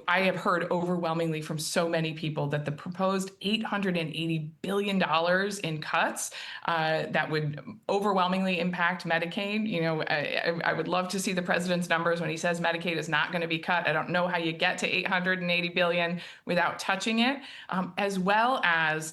I have heard overwhelmingly from so many people that the proposed $880 billion in cuts that would overwhelmingly impact Medicaid. I would love to see the president's numbers when he says Medicaid is not going to be cut. I don't know how you get to $880 billion without touching it, as well as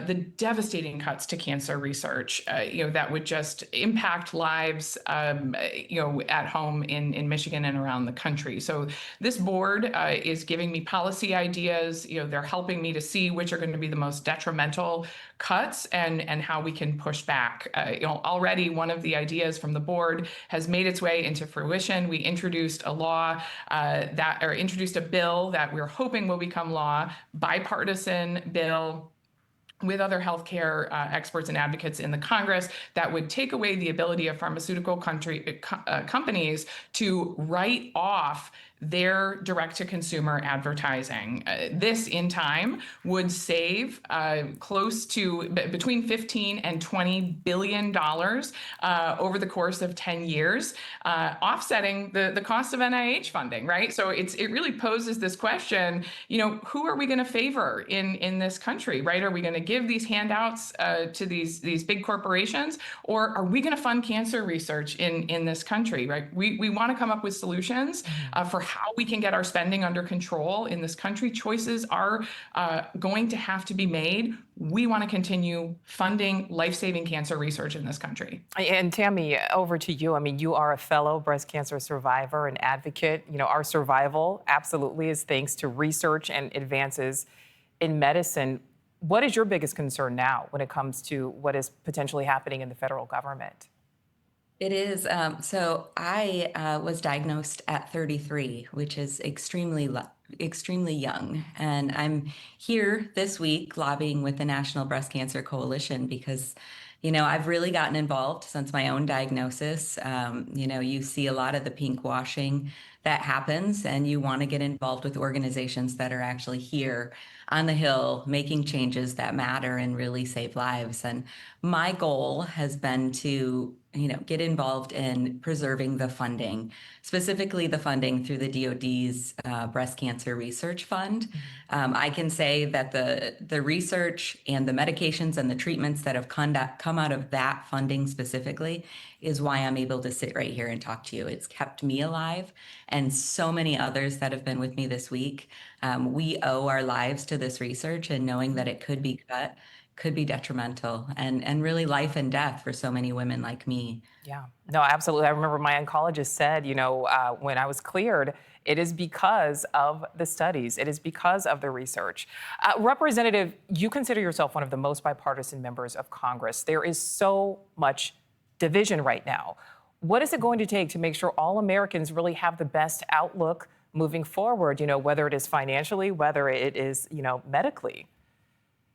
the devastating cuts to cancer research, that would just impact lives, at home in Michigan and around the country. So this board is giving me policy ideas. They're helping me to see which are going to be the most detrimental cuts and how we can push back. Already one of the ideas from the board has made its way into fruition. We introduced a introduced a bill that we're hoping will become law, bipartisan bill with other healthcare experts and advocates in the Congress that would take away the ability of pharmaceutical companies to write off their direct-to-consumer advertising. This, in time, would save close to between $15 and $20 billion over the course of 10 years, offsetting the cost of NIH funding, right? So it really poses this question, who are we going to favor in this country, right? Are we going to give these handouts to these big corporations, or are we going to fund cancer research in this country, right? We want to come up with solutions for how we can get our spending under control in this country. Choices are going to have to be made. We want to continue funding life-saving cancer research in this country. And Tammy, over to you. I mean, you are a fellow breast cancer survivor and advocate. Our survival absolutely is thanks to research and advances in medicine. What is your biggest concern now when it comes to what is potentially happening in the federal government? It is. So I was diagnosed at 33, which is extremely young. And I'm here this week lobbying with the National Breast Cancer Coalition because, I've really gotten involved since my own diagnosis. You see a lot of the pink washing that happens, and you want to get involved with organizations that are actually here on the Hill making changes that matter and really save lives. And my goal has been to get involved in preserving the funding, specifically the funding through the DoD's Breast Cancer Research Fund. I can say that the research and the medications and the treatments that have come out of that funding specifically is why I'm able to sit right here and talk to you. It's kept me alive and so many others that have been with me this week. We owe our lives to this research, and knowing that it could be cut could be detrimental and really life and death for so many women like me. Yeah, no, absolutely. I remember my oncologist said, when I was cleared, it is because of the studies. It is because of the research. Representative, you consider yourself one of the most bipartisan members of Congress. There is so much division right now. What is it going to take to make sure all Americans really have the best outlook moving forward, whether it is financially, whether it is, medically?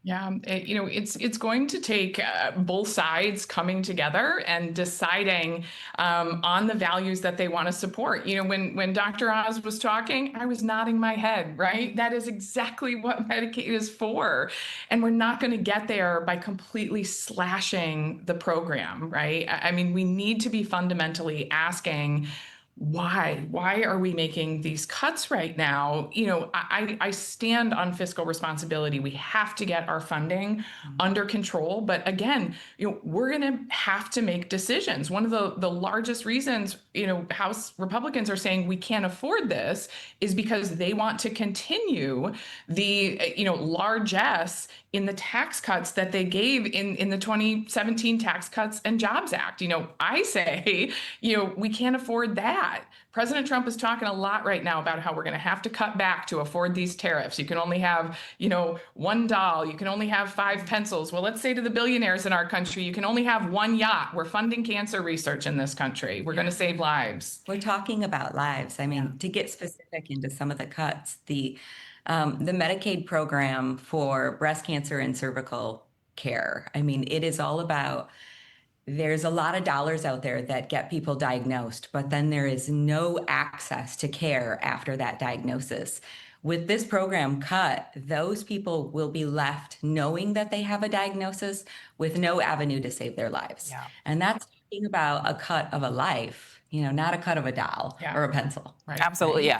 Yeah, it's going to take both sides coming together and deciding on the values that they want to support. When Dr. Oz was talking, I was nodding my head, right? That is exactly what Medicaid is for. And we're not going to get there by completely slashing the program, right? I mean, we need to be fundamentally asking, why are we making these cuts right now? I stand on fiscal responsibility. We have to get our funding under control. But again, we're going to have to make decisions. One of the largest reasons, House Republicans are saying we can't afford this is because they want to continue the, largesse in the tax cuts that they gave in the 2017 Tax Cuts and Jobs Act. I say, we can't afford that. President Trump is talking a lot right now about how we're going to have to cut back to afford these tariffs. You can only have, one doll. You can only have 5 pencils. Well, let's say to the billionaires in our country, you can only have 1 yacht. We're funding cancer research in this country. We're going to save lives. We're talking about lives. I mean, to get specific into some of the cuts, the Medicaid program for breast cancer and cervical care, I mean, it is all about, there's a lot of dollars out there that get people diagnosed, but then there is no access to care after that diagnosis. With this program cut, those people will be left knowing that they have a diagnosis with no avenue to save their lives. Yeah. And that's talking about a cut of a life, not a cut of a doll or a pencil. Right. Absolutely, yeah.